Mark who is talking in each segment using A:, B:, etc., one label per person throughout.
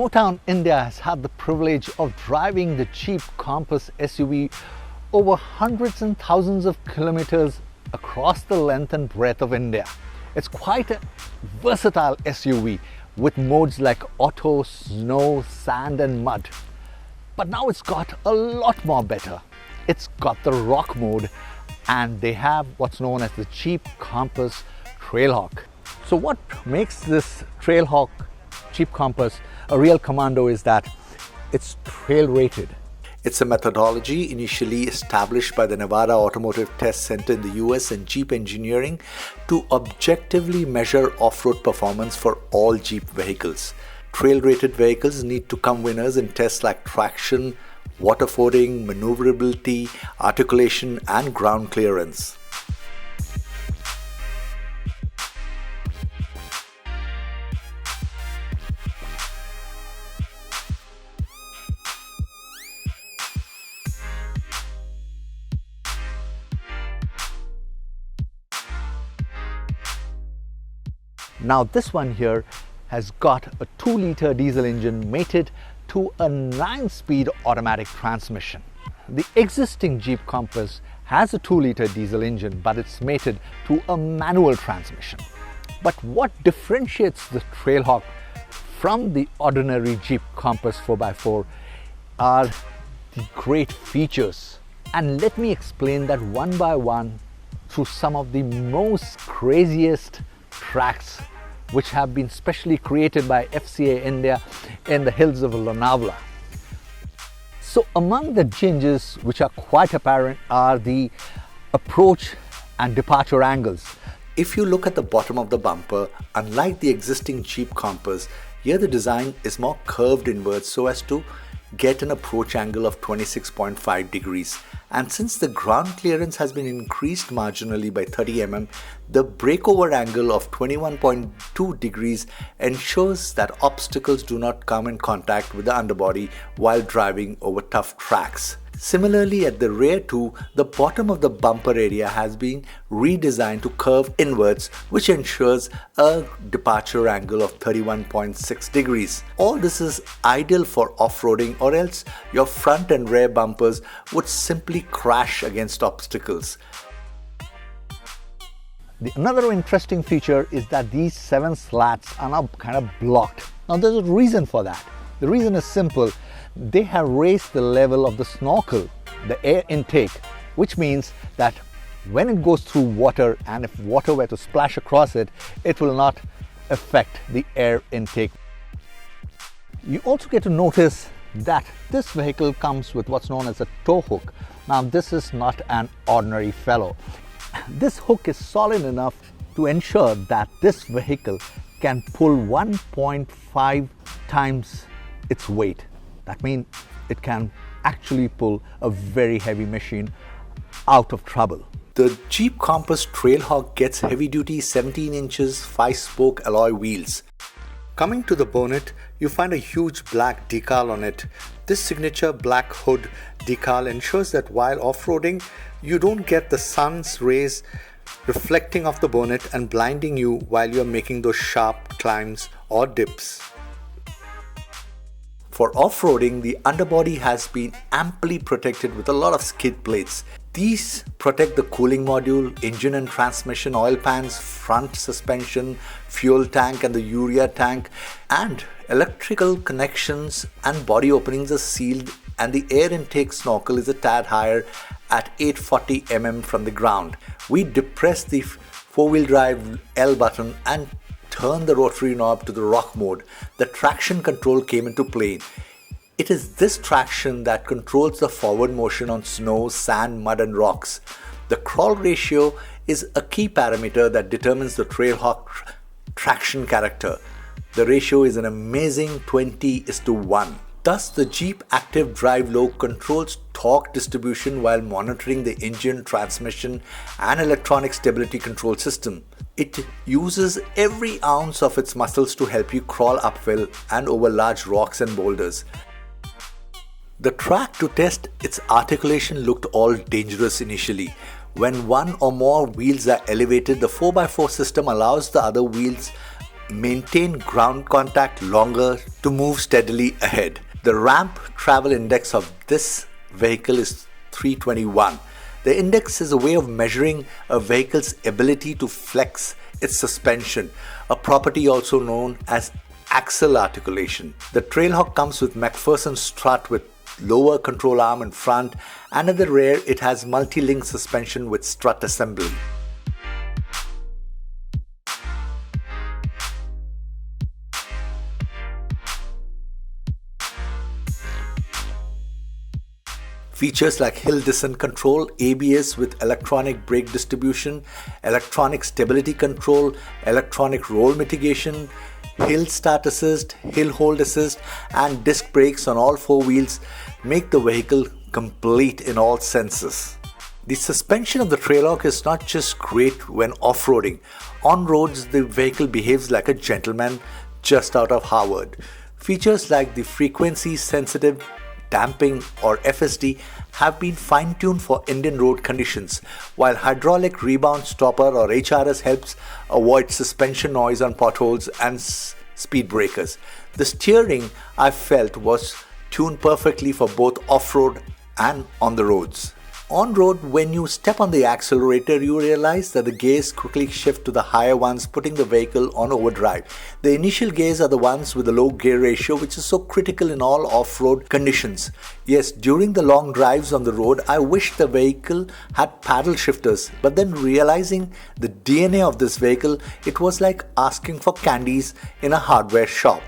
A: Motown India has had the privilege of driving the Jeep Compass SUV over hundreds and thousands of kilometers across the length and breadth of India. It's quite a versatile SUV with modes like auto, snow, sand and mud. But now it's got a lot more better. It's got the rock mode and they have what's known as the Jeep Compass Trailhawk. So what makes this Trailhawk Jeep Compass a real commando is that it's trail rated. It's a methodology initially established by the Nevada Automotive Test Center in the US and Jeep Engineering to objectively measure off-road performance for all Jeep vehicles. Trail-rated vehicles need to come winners in tests like traction, waterfording, maneuverability, articulation, and ground clearance. Now this one here has got a 2-liter diesel engine mated to a 9-speed automatic transmission. The existing Jeep Compass has a 2-liter diesel engine, but it's mated to a manual transmission. But what differentiates the Trailhawk from the ordinary Jeep Compass 4x4 are the great features. And let me explain that one by one through some of the most craziest tracks which have been specially created by FCA India in the hills of Lonavala. So among the changes which are quite apparent are the approach and departure angles. If you look at the bottom of the bumper, unlike the existing Jeep Compass, here the design is more curved inwards so as to get an approach angle of 26.5 degrees. And since the ground clearance has been increased marginally by 30 mm, the breakover angle of 21.2 degrees ensures that obstacles do not come in contact with the underbody while driving over tough tracks. Similarly, at the rear too, the bottom of the bumper area has been redesigned to curve inwards, which ensures a departure angle of 31.6 degrees. All this is ideal for off-roading, or else your front and rear bumpers would simply crash against obstacles. Another interesting feature is that these 7 slats are now kind of blocked. Now there's a reason for that. The reason is simple. They have raised the level of the snorkel, the air intake, which means that when it goes through water and if water were to splash across it, it will not affect the air intake. You also get to notice that this vehicle comes with what's known as a tow hook. Now this is not an ordinary fellow. This hook is solid enough to ensure that this vehicle can pull 1.5 times its weight. That means it can actually pull a very heavy machine out of trouble. The Jeep Compass Trailhawk gets heavy-duty 17 inches 5-spoke alloy wheels. Coming to the bonnet, you find a huge black decal on it. This signature black hood decal ensures that while off-roading, you don't get the sun's rays reflecting off the bonnet and blinding you while you're making those sharp climbs or dips. For off-roading, the underbody has been amply protected with a lot of skid plates. These protect the cooling module, engine and transmission oil pans, front suspension, fuel tank and the urea tank, and electrical connections and body openings are sealed, and the air intake snorkel is a tad higher at 840 mm from the ground. We depress the 4-wheel drive L button and turn the rotary knob to the rock mode. The traction control came into play. It is this traction that controls the forward motion on snow, sand, mud and rocks. The crawl ratio is a key parameter that determines the Trailhawk traction character. The ratio is an amazing 20:1. Thus, the Jeep Active Drive Low controls torque distribution while monitoring the engine, transmission and electronic stability control system. It uses every ounce of its muscles to help you crawl uphill and over large rocks and boulders. The track to test its articulation looked all dangerous initially. When one or more wheels are elevated, the 4x4 system allows the other wheels maintain ground contact longer to move steadily ahead. The ramp travel index of this vehicle is 321. The index is a way of measuring a vehicle's ability to flex its suspension, a property also known as axle articulation. The Trailhawk comes with MacPherson strut with lower control arm in front, and at the rear it has multi-link suspension with strut assembly. Features like hill descent control, ABS with electronic brake distribution, electronic stability control, electronic roll mitigation, hill start assist, hill hold assist, and disc brakes on all four wheels make the vehicle complete in all senses. The suspension of the Trailhawk is not just great when off-roading. On roads, the vehicle behaves like a gentleman just out of Harvard. Features like the frequency-sensitive damping or FSD have been fine-tuned for Indian road conditions, while hydraulic rebound stopper or HRS helps avoid suspension noise on potholes and speed breakers. The steering, I felt, was tuned perfectly for both off-road and on the roads. On road, when you step on the accelerator, you realize that the gears quickly shift to the higher ones, putting the vehicle on overdrive. The initial gears are the ones with the low gear ratio, which is so critical in all off-road conditions. Yes, during the long drives on the road, I wish the vehicle had paddle shifters, but then realizing the DNA of this vehicle, it was like asking for candies in a hardware shop.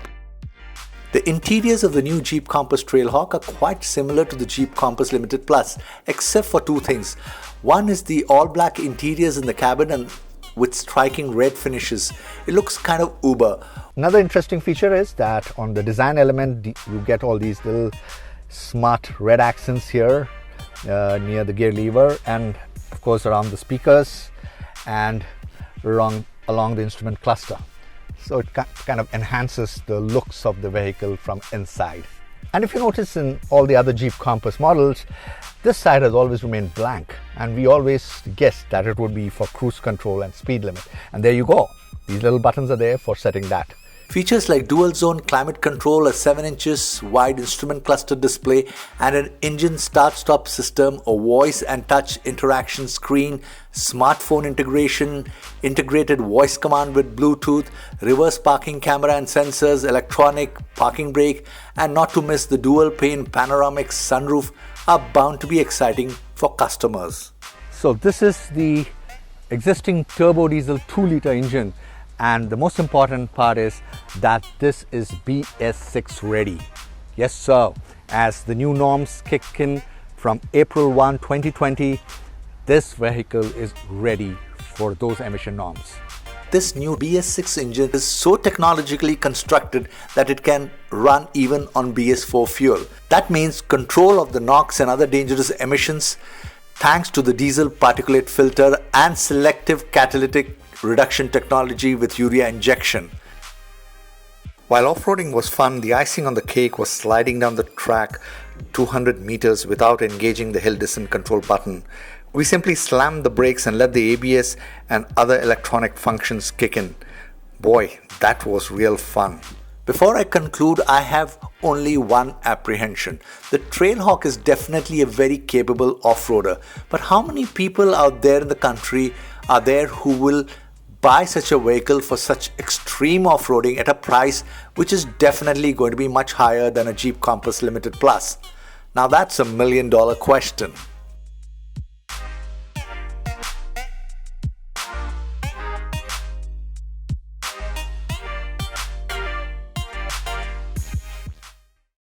A: The interiors of the new Jeep Compass Trailhawk are quite similar to the Jeep Compass Limited Plus, except for two things. One is the all-black interiors in the cabin and with striking red finishes. It looks kind of uber. Another interesting feature is that on the design element, you get all these little smart red accents here near the gear lever, and of course around the speakers and along the instrument cluster. So it kind of enhances the looks of the vehicle from inside. And if you notice in all the other Jeep Compass models, this side has always remained blank, and we always guessed that it would be for cruise control and speed limit. And there you go. These little buttons are there for setting that. Features like dual zone climate control, a 7 inches wide instrument cluster display, and an engine start-stop system, a voice and touch interaction screen, smartphone integration, integrated voice command with Bluetooth, reverse parking camera and sensors, electronic parking brake, and not to miss the dual pane panoramic sunroof are bound to be exciting for customers. So this is the existing turbo diesel 2-liter engine. And the most important part is that this is BS6 ready. Yes, sir. As the new norms kick in from April 1, 2020, this vehicle is ready for those emission norms. This new BS6 engine is so technologically constructed that it can run even on BS4 fuel. That means control of the NOx and other dangerous emissions thanks to the diesel particulate filter and selective catalytic reduction technology with urea injection. While off-roading was fun, the icing on the cake was sliding down the track 200 meters without engaging the hill descent control button. We simply slammed the brakes and let the ABS and other electronic functions kick in. Boy, that was real fun. Before I conclude, I have only one apprehension. The Trailhawk is definitely a very capable off-roader, but how many people out there in the country are there who will buy such a vehicle for such extreme off-roading at a price which is definitely going to be much higher than a Jeep Compass Limited Plus? Now that's a $1 million question.